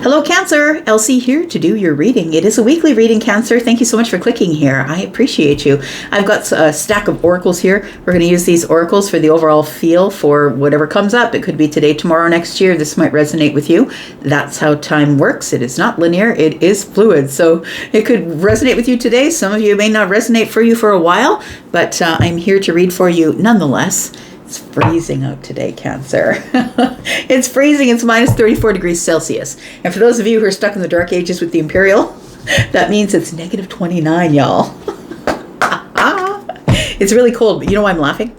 Hello, Cancer. Elsie here to do your reading. It is a weekly reading, Cancer. Thank you so much for clicking here. I appreciate you. I've got a stack of oracles here. We're going to use these oracles for the overall feel for whatever comes up. It could be today, tomorrow, next year. This might resonate with you. That's how time works. It is not linear. It is fluid. So it could resonate with you today. Some of you may not resonate for you for a while, but I'm here to read for you nonetheless. It's freezing out today, Cancer. It's freezing. It's minus 34 degrees Celsius. And for those of you who are stuck in the dark ages with the Imperial, that means it's negative 29, y'all. It's really cold, but you know why I'm laughing?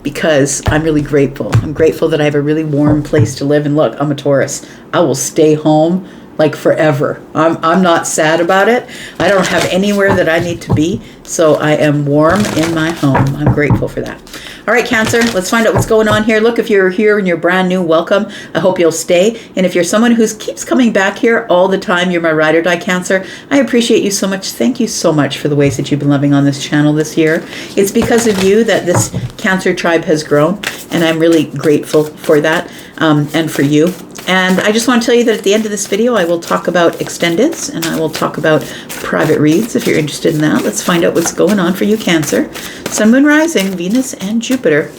Because I'm really grateful. I'm grateful that I have a really warm place to live. And look, I'm a Taurus. I will stay home like forever. I'm not sad about it. I don't have anywhere that I need to be. So I am warm in my home. I'm grateful for that. All right, Cancer, let's find out what's going on here. Look, if you're here and you're brand new, welcome. I hope you'll stay. And if you're someone who keeps coming back here all the time, you're my ride or die, Cancer. I appreciate you so much. Thank you so much for the ways that you've been loving on this channel this year. It's because of you that this Cancer tribe has grown. And I'm really grateful for that and for you. And I just want to tell you that at the end of this video, I will talk about extendeds and I will talk about private reads if you're interested in that. Let's find out what's going on for you, Cancer. Sun, Moon, Rising, Venus, and Jupiter.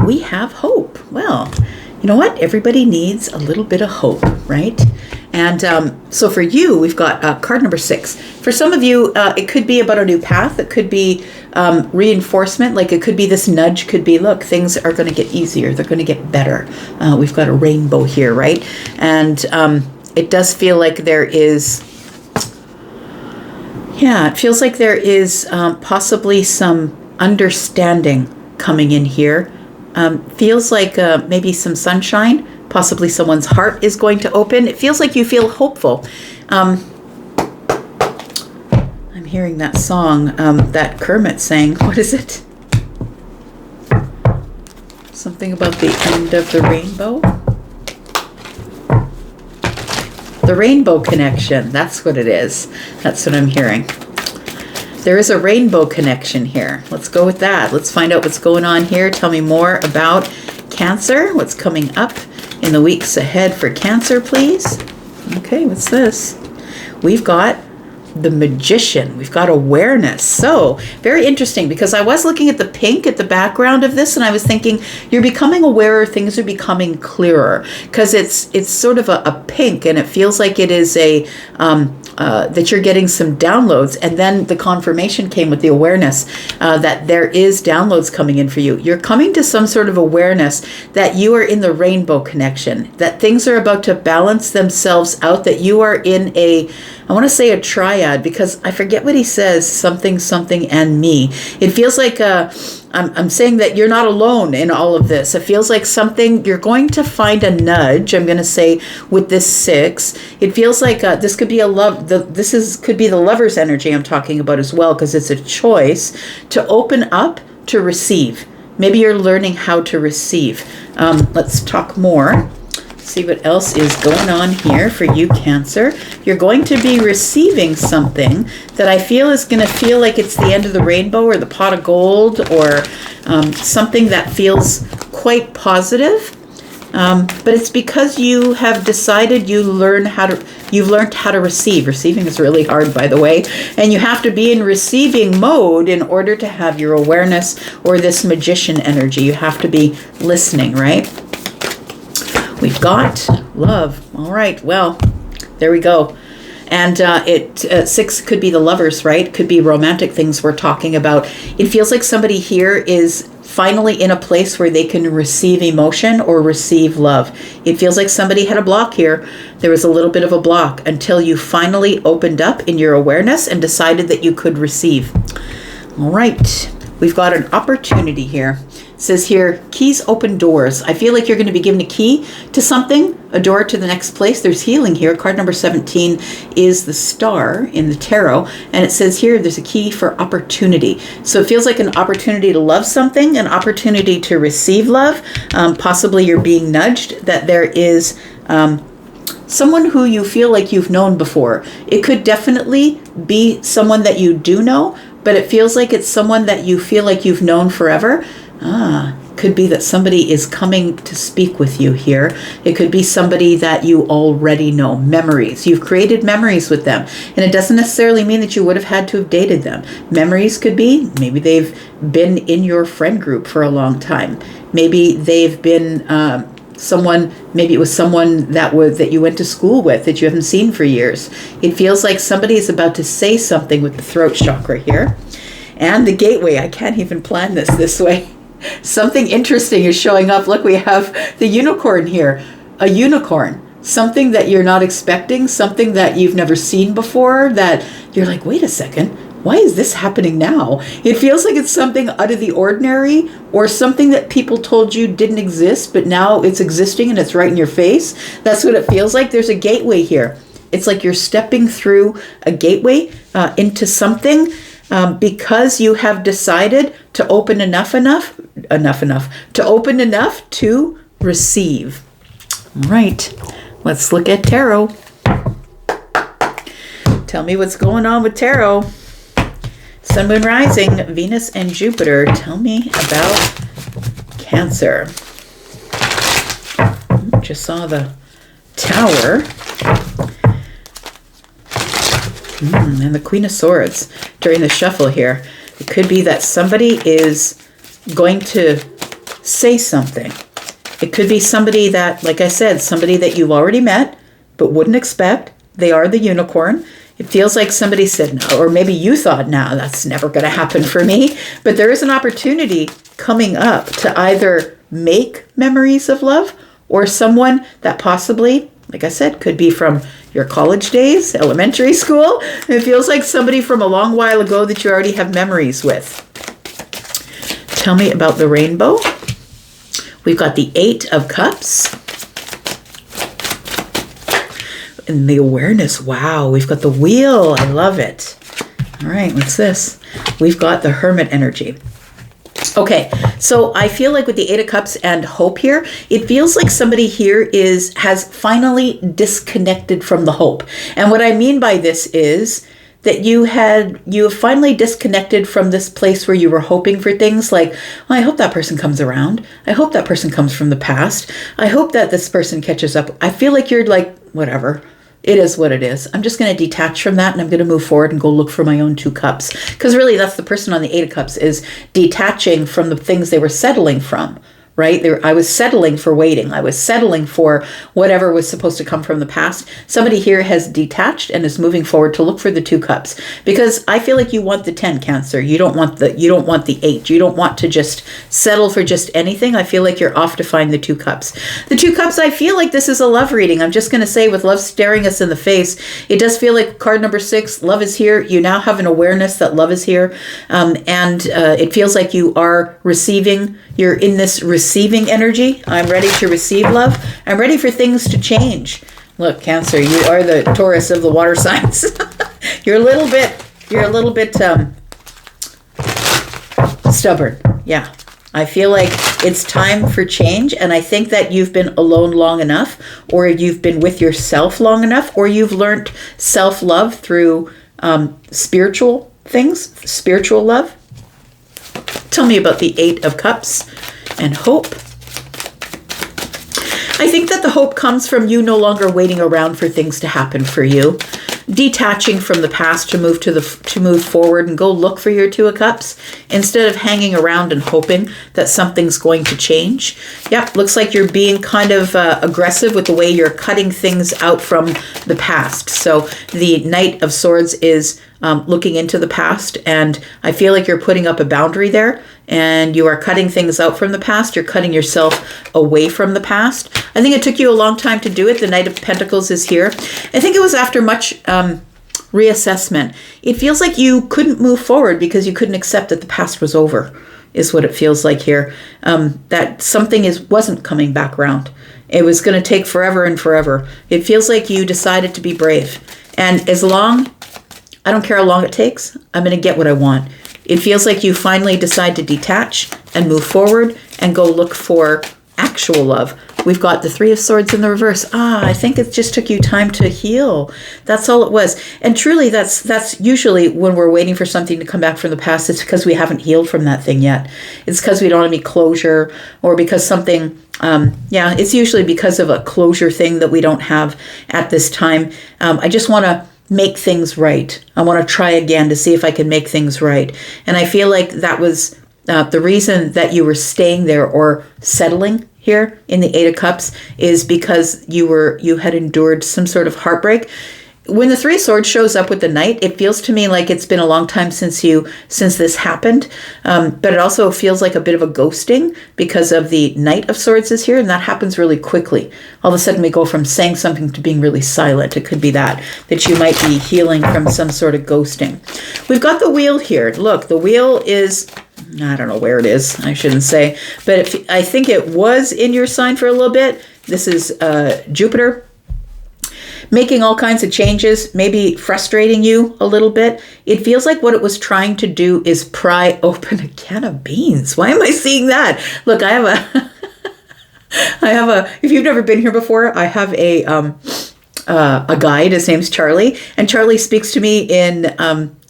We have hope. Well, you know what? Everybody needs a little bit of hope, right? And so for you, we've got card number 6. For some of you, it could be about a new path. It could be reinforcement. Like it could be this nudge, could be, look, things are going to get easier. They're going to get better. We've got a rainbow here, right? And it does feel like there is, yeah, it feels like there is possibly some understanding coming in here. Feels like maybe some sunshine. Possibly someone's heart is going to open. It feels like you feel hopeful. I'm hearing that song that Kermit sang. What is it? Something about the end of the rainbow? The Rainbow Connection. That's what it is. That's what I'm hearing. There is a rainbow connection here. Let's go with that. Let's find out what's going on here. Tell me more about Cancer. What's coming up in the weeks ahead for Cancer, please? Okay, what's this? We've got the Magician. We've got awareness. So very interesting, because I was looking at the pink at the background of this and I was thinking you're becoming aware, things are becoming clearer, because it's sort of a pink and it feels like it is a that you're getting some downloads, and then the confirmation came with the awareness that there is downloads coming in for you. You're coming to some sort of awareness that you are in the rainbow connection, that things are about to balance themselves out, that you are in a, I want to say a triad, because I forget what he says, something, something, and me. It feels like I'm saying that you're not alone in all of this. It feels like something, you're going to find a nudge, I'm going to say, with this 6. It feels like this could be a love, could be the lover's energy I'm talking about as well, because it's a choice to open up, to receive. Maybe you're learning how to receive. Let's talk more. See what else is going on here for you, Cancer. You're going to be receiving something that I feel is going to feel like it's the end of the rainbow or the pot of gold, or something that feels quite positive. But it's because you have decided you've learned how to receive. Receiving is really hard, by the way. And you have to be in receiving mode in order to have your awareness or this magician energy. You have to be listening, right? We've got love. All right. Well, there we go. And 6 could be the lovers, right? Could be romantic things we're talking about. It feels like somebody here is finally in a place where they can receive emotion or receive love. It feels like somebody had a block here. There was a little bit of a block until you finally opened up in your awareness and decided that you could receive. All right. We've got an opportunity here. It says here, keys open doors. I feel like you're going to be given a key to something, a door to the next place. There's healing here. Card number 17 is the star in the tarot. And it says here, there's a key for opportunity. So it feels like an opportunity to love something, an opportunity to receive love. Possibly you're being nudged that there is someone who you feel like you've known before. It could definitely be someone that you do know, but it feels like it's someone that you feel like you've known forever. Could be that somebody is coming to speak with you here. It could be somebody that you already know. Memories. You've created memories with them. And it doesn't necessarily mean that you would have had to have dated them. Memories could be, maybe they've been in your friend group for a long time. Maybe they've been maybe it was someone that you went to school with that you haven't seen for years. It feels like somebody is about to say something with the throat chakra here. And the gateway. I can't even plan this way. Something interesting is showing up. Look, we have the unicorn here. A unicorn. Something that you're not expecting. Something that you've never seen before. That you're like, wait a second. Why is this happening now? It feels like it's something out of the ordinary, or something that people told you didn't exist, but now it's existing and it's right in your face. That's what it feels like. There's a gateway here. It's like you're stepping through a gateway into something. Because you have decided to open enough to receive. All right, let's look at tarot. Tell me what's going on with tarot. Sun, Moon, Rising, Venus, and Jupiter. Tell me about Cancer. Just saw the Tower. And the Queen of Swords during the shuffle here. It could be that somebody is going to say something. It could be somebody that, like I said, somebody that you've already met but wouldn't expect. They are the unicorn. It feels like somebody said no, or maybe you thought, no, that's never going to happen for me. But there is an opportunity coming up to either make memories of love, or someone that possibly, like I said, could be from your college days, elementary school. It feels like somebody from a long while ago that you already have memories with. Tell me about the rainbow. We've got the 8 of Cups. And the awareness. Wow, we've got the wheel. I love it. All right, what's this? We've got the Hermit energy. Okay, so I feel like with the 8 of Cups and hope here, it feels like somebody here has finally disconnected from the hope. And what I mean by this is that you have finally disconnected from this place where you were hoping for things like, well, I hope that person comes around. I hope that person comes from the past. I hope that this person catches up. I feel like you're like, whatever. It is what it is. I'm just going to detach from that, and I'm going to move forward and go look for my own 2 cups. Because really, that's the person on the 8 of Cups, is detaching from the things they were settling from, right? I was settling for waiting. I was settling for whatever was supposed to come from the past. Somebody here has detached and is moving forward to look for the 2 cups. Because I feel like you want the 10, Cancer. You don't want the 8. You don't want to just settle for just anything. I feel like you're off to find the 2 cups. The 2 cups, I feel like this is a love reading. I'm just going to say, with love staring us in the face, it does feel like card number 6, love is here. You now have an awareness that love is here. And it feels like you are receiving. You're in this receiving energy. I'm ready to receive love. I'm ready for things to change. Look, Cancer, you are the Taurus of the water signs. You're a little bit stubborn. Yeah. I feel like it's time for change, and I think that you've been alone long enough, or you've been with yourself long enough, or you've learned self-love through spiritual things, spiritual love. Tell me about the 8 of Cups and hope. I think that the hope comes from you no longer waiting around for things to happen for you, detaching from the past to move forward and go look for your 2 of Cups instead of hanging around and hoping that something's going to change. Yeah, looks like you're being kind of aggressive with the way you're cutting things out from the past. So the Knight of Swords is looking into the past, and I feel like you're putting up a boundary there, and you are cutting things out from the past. You're cutting yourself away from the past. I think it took you a long time to do it. The Knight of Pentacles is here. I think it was after much reassessment. It feels like you couldn't move forward because you couldn't accept that the past was over, is what it feels like here. That something wasn't coming back around. It was going to take forever and forever. It feels like you decided to be brave. And I don't care how long it takes, I'm going to get what I want. It feels like you finally decide to detach and move forward and go look for actual love. We've got the Three of Swords in the reverse. I think it just took you time to heal. That's all it was. And truly, that's usually when we're waiting for something to come back from the past. It's because we haven't healed from that thing yet. It's because we don't have any closure, or because something, it's usually because of a closure thing that we don't have at this time. I just want to make things right. I want to try again to see if I can make things right. And I feel like that was the reason that you were staying there or settling here in the Eight of Cups, is because you had endured some sort of heartbreak. When the Three of Swords shows up with the Knight, it feels to me like it's been a long time since this happened. But it also feels like a bit of a ghosting because of the Knight of Swords is here, and that happens really quickly. All of a sudden we go from saying something to being really silent. It could be that you might be healing from some sort of ghosting. We've got the Wheel here. Look, the Wheel is, I don't know where it is, I shouldn't say, but I think it was in your sign for a little bit. This is Jupiter, making all kinds of changes, maybe frustrating you a little bit. It feels like what it was trying to do is pry open a can of beans. Why am I seeing that? Look, I have a, if you've never been here before, I have a guide. His name's Charlie, and Charlie speaks to me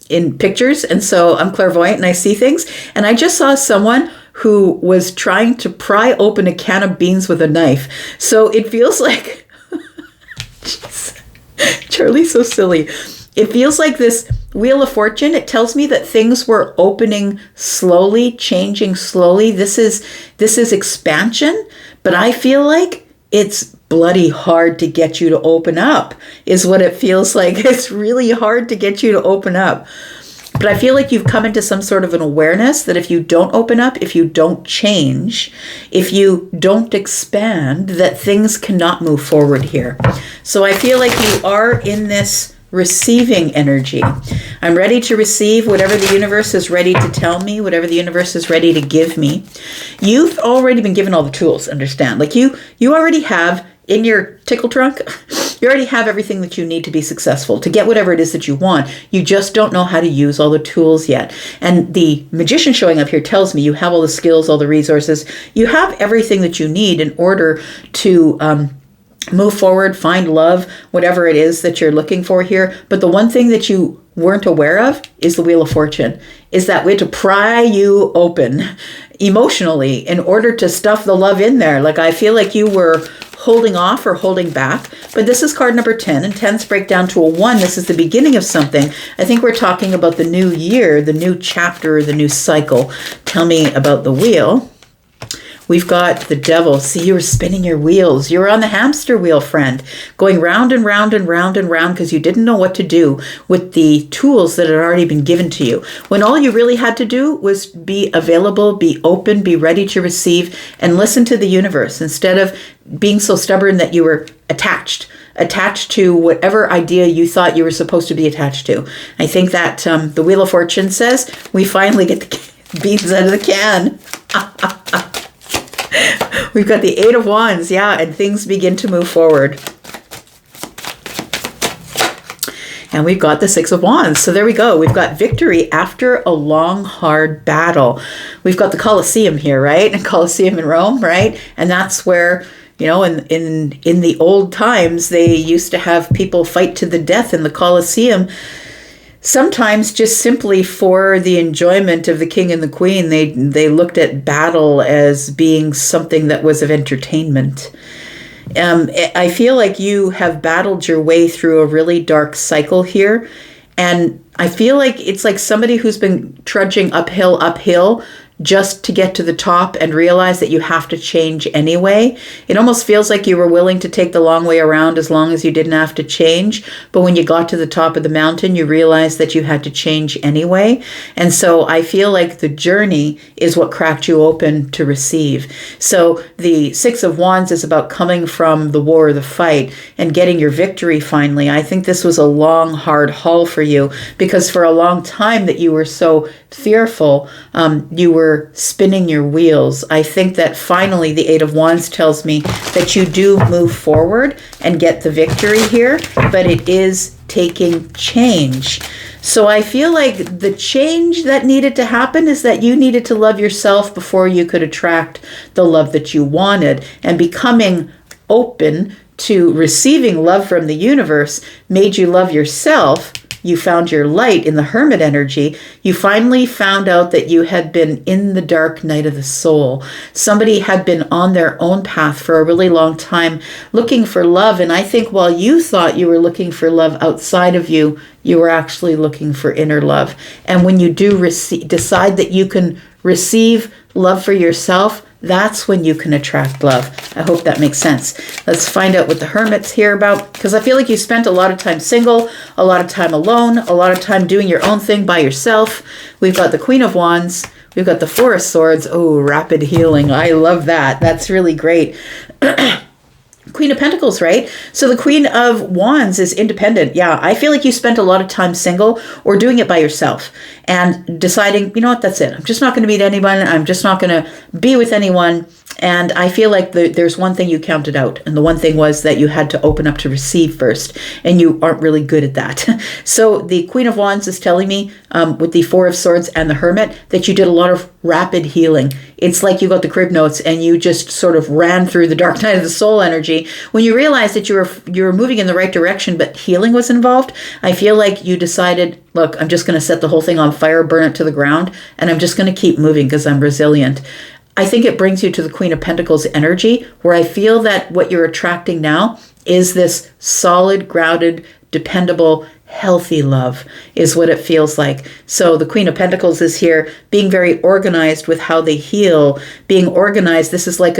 in pictures, and so I'm clairvoyant and I see things. And I just saw someone who was trying to pry open a can of beans with a knife. So it feels like, Charlie's so silly. It feels like this Wheel of Fortune. It tells me that things were opening slowly, changing slowly. This is expansion, but I feel like it's bloody hard to get you to open up, is what it feels like. It's really hard to get you to open up. But I feel like you've come into some sort of an awareness that if you don't open up, if you don't change, if you don't expand, that things cannot move forward here. So I feel like you are in this receiving energy. I'm ready to receive whatever the universe is ready to tell me, whatever the universe is ready to give me. You've already been given all the tools, understand? Like you already have in your tickle trunk, you already have everything that you need to be successful, to get whatever it is that you want. You just don't know how to use all the tools yet. And the Magician showing up here tells me you have all the skills, all the resources. You have everything that you need in order to move forward, find love, whatever it is that you're looking for here. But the one thing that you weren't aware of is the Wheel of Fortune, is that we had to pry you open emotionally in order to stuff the love in there. Like I feel like you were holding off or holding back. But this is card number 10, and 10s break down to a 1. This is the beginning of something. I think we're talking about the new year, the new chapter, the new cycle. Tell me about the Wheel. We've got the Devil. See, you were spinning your wheels. You were on the hamster wheel, friend, going round and round and round and round because you didn't know what to do with the tools that had already been given to you. When all you really had to do was be available, be open, be ready to receive, and listen to the universe instead of being so stubborn that you were attached to whatever idea you thought you were supposed to be attached to. I think that the Wheel of Fortune says we finally get the beans out of the can. We've got the Eight of Wands, yeah, and things begin to move forward. And we've got the Six of Wands. So there we go. We've got victory after a long, hard battle. We've got the Colosseum here, right? And Colosseum in Rome, right? And that's where, you know, in the old times, they used to have people fight to the death in the Colosseum. Sometimes just simply for the enjoyment of the king and the queen. They looked at battle as being something that was of entertainment. I feel like you have battled your way through a really dark cycle here. And I feel like it's like somebody who's been trudging uphill, just to get to the top and realize that you have to change anyway. It almost feels like you were willing to take the long way around as long as you didn't have to change. But when you got to the top of the mountain, you realized that you had to change anyway. And so I feel like the journey is what cracked you open to receive. So the Six of Wands is about coming from the war, the fight, and getting your victory finally. I think this was a long, hard haul for you because for a long time that you were so fearful, you were were spinning your wheels. I think that finally the Eight of Wands tells me that you do move forward and get the victory here, but it is taking change. So I feel like the change that needed to happen is that you needed to love yourself before you could attract the love that you wanted. And becoming open to receiving love from the universe made you love yourself. You found your light in the hermit energy. You finally found out that you had been in the dark night of the soul. Somebody had been on their own path for a really long time looking for love. And I think while you thought you were looking for love outside of you, you were actually looking for inner love. And when you do decide that you can receive love for yourself, that's when you can attract love. I hope that makes sense. Let's find out what the Hermit's here about, because I feel like you spent a lot of time single, a lot of time alone, a lot of time doing your own thing by yourself. We've got the Queen of Wands. We've got the Four of Swords. Oh, rapid healing. I love that. That's really great. Queen of Pentacles, right? So the Queen of Wands is independent. Yeah, I feel like you spent a lot of time single or doing it by yourself and deciding, you know what, that's it. I'm just not going to meet anyone. I'm just not going to be with anyone. And I feel like there's one thing you counted out. And the one thing was that you had to open up to receive first. And you aren't really good at that. So the Queen of Wands is telling me with the Four of Swords and the Hermit that you did a lot of rapid healing. It's like you got the crib notes and you just sort of ran through the dark night of the soul energy. When you realized that you were moving in the right direction, but healing was involved, I feel like you decided, look, I'm just going to set the whole thing on fire, burn it to the ground, and I'm just going to keep moving because I'm resilient. I think it brings you to the Queen of Pentacles energy, where I feel that what you're attracting now is this solid, grounded, dependable, healthy love is what it feels like. So the Queen of Pentacles is here being very organized with how they heal, being organized. This is like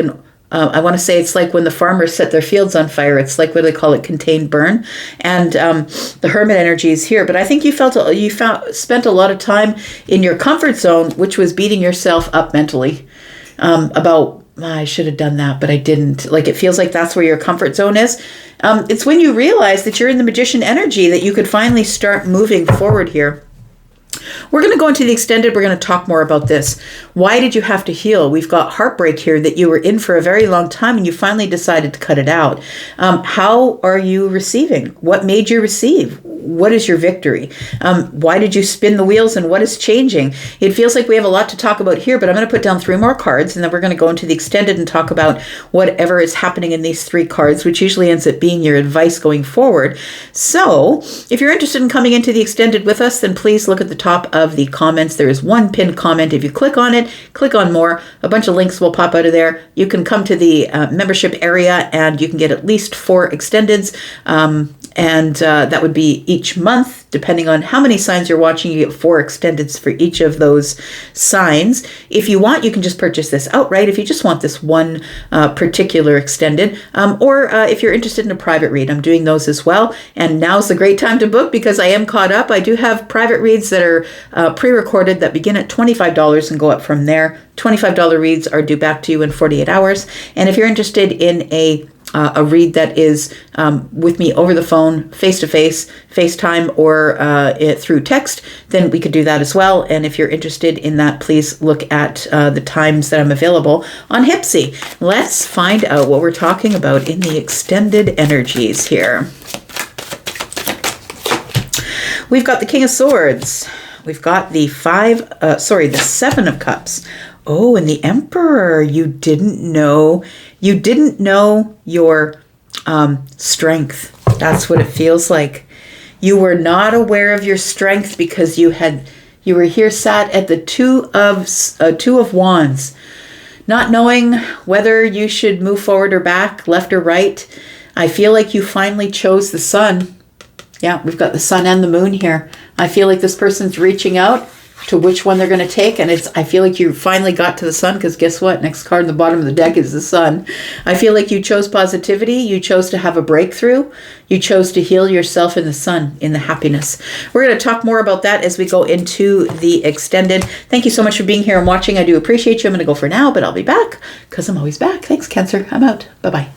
I want to say it's like when the farmers set their fields on fire. It's like what they call it, contained burn. And the Hermit energy is here. But I think you spent a lot of time in your comfort zone, which was beating yourself up mentally about, I should have done that, but I didn't. Like, it feels like that's where your comfort zone is. It's when you realize that you're in the Magician energy that you could finally start moving forward here. We're going to go into the extended. We're going to talk more about this. Why did you have to heal? We've got heartbreak here that you were in for a very long time and you finally decided to cut it out. How are you receiving? What made you receive? What is your victory? Why did you spin the wheels and what is changing? It feels like we have a lot to talk about here, but I'm going to put down 3 more cards and then we're going to go into the extended and talk about whatever is happening in these 3 cards, which usually ends up being your advice going forward. So if you're interested in coming into the extended with us, then please look at the top of the comments. There is one pinned comment. If you click on it, click on more, a bunch of links will pop out of there. You can come to the membership area and you can get at least 4 extendeds. And that would be each month. Depending on how many signs you're watching, you get 4 extendeds for each of those signs. If you want, you can just purchase this outright if you just want this one particular extended. Or if you're interested in a private read, I'm doing those as well. And now's the great time to book because I am caught up. I do have private reads that are pre-recorded that begin at $25 and go up from there. $25 reads are due back to you in 48 hours. And if you're interested in a read that is with me over the phone, face-to-face, FaceTime, or through text, then we could do that as well. And if you're interested in that, please look at the times that I'm available on Hypsee. Let's find out what we're talking about in the extended energies here. We've got the King of Swords. We've got the the 7 of Cups. Oh, and the Emperor. You didn't know your strength. That's what it feels like. You were not aware of your strength because you were here sat at the Two of Wands, not knowing whether you should move forward or back, left or right. I feel like you finally chose the Sun. Yeah, we've got the Sun and the Moon here. I feel like this person's reaching out to which one they're going to take. And I feel like you finally got to the Sun because guess what? Next card in the bottom of the deck is the Sun. I feel like you chose positivity. You chose to have a breakthrough. You chose to heal yourself in the Sun, in the happiness. We're going to talk more about that as we go into the extended. Thank you so much for being here and watching. I do appreciate you. I'm going to go for now, but I'll be back because I'm always back. Thanks, Cancer. I'm out. Bye-bye.